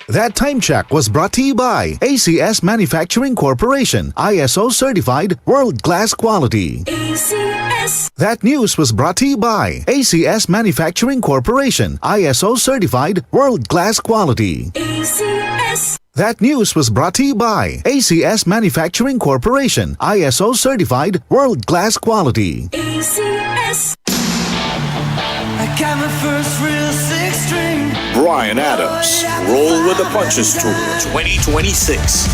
That time check was brought to you by ACS Manufacturing Corporation, ISO certified world-class quality. ACS. That news was brought to you by ACS Manufacturing Corporation, ISO certified world-class quality. ACS. That news was brought to you by ACS Manufacturing Corporation, ISO certified world-class quality. ACS. I got my first real six-string. Bryan Adams, Roll with the Punches Tour 2026.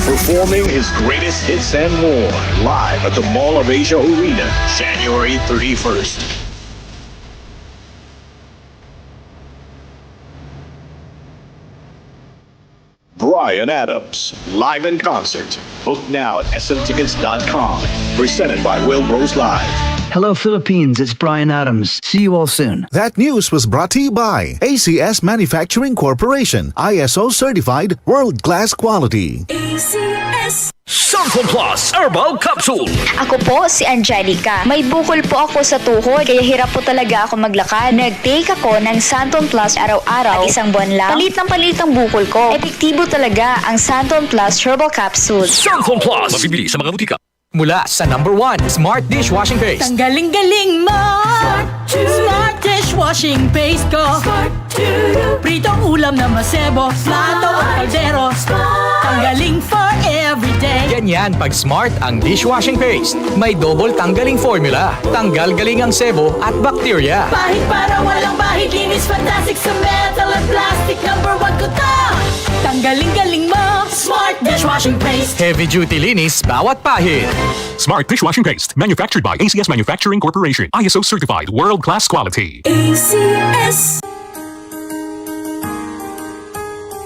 Performing his greatest hits and more live at the Mall of Asia Arena, January 31st. Bryan Adams, live in concert. Book now at smtickets.com. Presented by Wilbros Live. Hello, Philippines. It's Bryan Adams. See you all soon. That news was brought to you by ACS Manufacturing Corporation, ISO certified world-class quality. ACS. Santon Plus Herbal Capsule. Ako po si Angelica. May bukol po ako sa tuhod, kaya hirap po talaga ako maglakad. Nag-take ako ng Santon Plus araw-araw at isang buwan lang. Palit ang bukol ko. Epektibo talaga ang Santon Plus Herbal Capsule. Santon Plus. Mabibili sa mga butika. Mula sa #1 Smart Dishwashing Paste. Tanggaling-galing mo! Smart Dishwashing Paste ko. Pritong ulam na masebo, plato at kaldero. Tanggaling for everyday. Ganyan pag Smart ang dishwashing paste. May double tanggaling formula. Tanggal galing ang sebo at bakterya. Bahid para walang bahid, linis fantastic sa metal at plastic. #1 ko to! Tanggaling-galing mo! Smart Dishwashing Paste. Heavy duty linis bawat pahid. Smart Dishwashing Paste, manufactured by ACS Manufacturing Corporation, ISO certified world-class quality. ACS.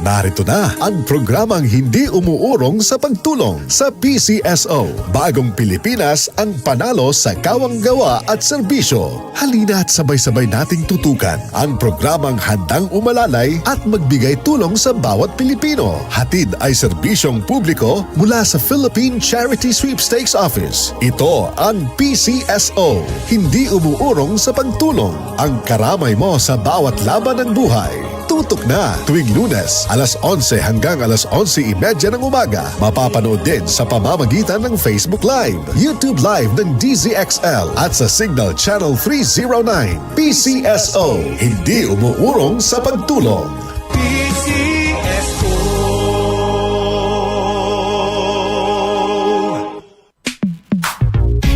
Narito na ang programang hindi umuurong sa pagtulong sa PCSO. Bagong Pilipinas ang panalo sa kawang-gawa at serbisyo. Halina at sabay-sabay nating tutukan ang programang handang umalalay at magbigay tulong sa bawat Pilipino. Hatid ay serbisyong publiko mula sa Philippine Charity Sweepstakes Office. Ito ang PCSO. Hindi umuurong sa pagtulong. Ang karamay mo sa bawat laban ng buhay. Tutok na tuwing Lunes, alas 11 hanggang alas 11:30 ng umaga. Mapapanood din sa pamamagitan ng Facebook Live, YouTube Live ng DZXL at sa Signal Channel 309. PCSO, hindi umuurong sa pagtulong. PCSO.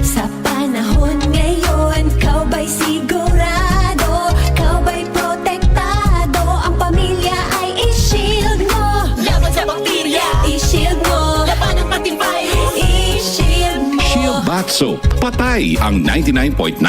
Sa panahon ngayon, kau ba'y sigurado? Kau ba'y protektado? Ang pamilya ay i-shield mo. Laban sa bakterya, i-shield mo. Laban ng pating virus, i-shield mo. Shield Bath Soap. Patay ang 99.9%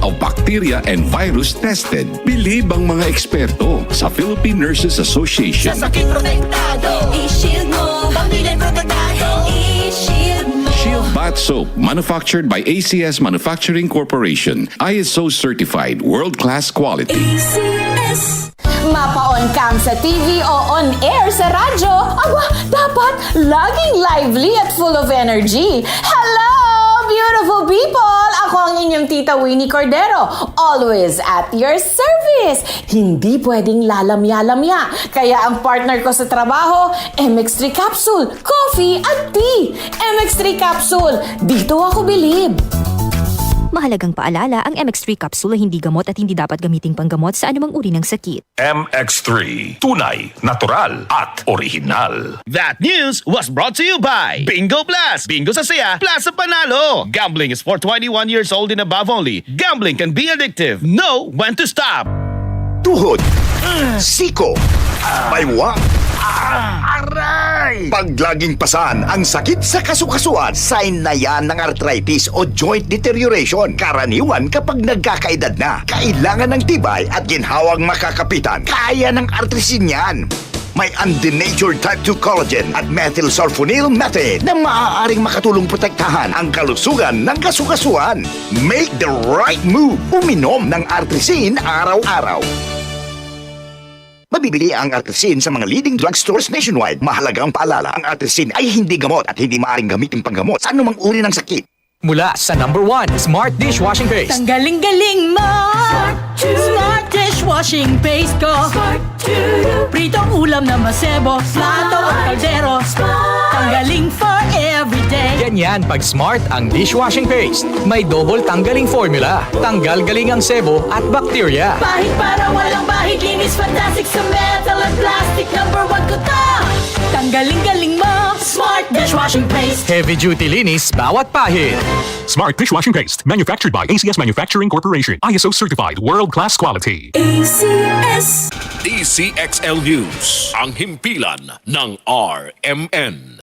of bacteria and virus tested. Believe ang mga eksperto sa Philippine Nurses Association. Sa sakit protektado, i-shield mo. Pamilya protektado, i-shield mo. Shield Bath Soap, manufactured by ACS Manufacturing Corporation. ISO certified world-class quality. ACS. Mapa-on cam sa TV o on air sa radyo, aba, dapat laging lively at full of energy. Hello, beautiful people! Ako ang inyong tita Winnie Cordero, always at your service. Hindi pwedeng lalamya-lamya. Kaya ang partner ko sa trabaho, MX3 Capsule, coffee at tea. MX3 Capsule, dito ako bilib. Mahalagang paalala, ang MX3 capsule ay hindi gamot at hindi dapat gamiting panggamot sa anumang uri ng sakit. MX3. Tunay, natural, at original. That news was brought to you by Bingo Plus. Bingo sa saya, plus sa panalo. Gambling is for 21 years old and above only. Gambling can be addictive. Know when to stop. Tuhod, siko, baywa, aray! Pag laging pasan ang sakit sa kasukasuan, sign na yan ng arthritis o joint deterioration. Karaniwan kapag nagkakaedad na. Kailangan ng tibay at ginhawang makakapitan. Kaya ng artrisin yan. May undenatured type 2 collagen at methylsulfonyl methane na maaaring makatulong protektahan ang kalusugan ng kasukasuan. Make the right move. Uminom ng artrisin araw-araw. Mabibili ang Artrisin sa mga leading drugstores nationwide. Mahalagang paalala, ang Artrisin ay hindi gamot at hindi maaaring gamitin panggamot sa anumang uri ng sakit. Mula sa number 1 Smart Dishwashing Paste. Ang galing-galing mo. Smart dishwashing paste ko. Pritong ulam na masebo. Plato o kaldero. Tanggaling for everyday. Ganyan pag Smart ang dishwashing paste. May double tanggaling formula. Tanggal galing ang sebo at bakterya. Bahid para walang bahid. Linis fantastic sa metal at plastic. Number 1 ko to. Tanggaling-galing mo. Smart dishwashing paste. Heavy duty linis bawat pahid. Smart Dishwashing Paste, manufactured by ACS Manufacturing Corporation. ISO certified, world-class quality. ACS. DCXL News. Ang himpilan ng RMN.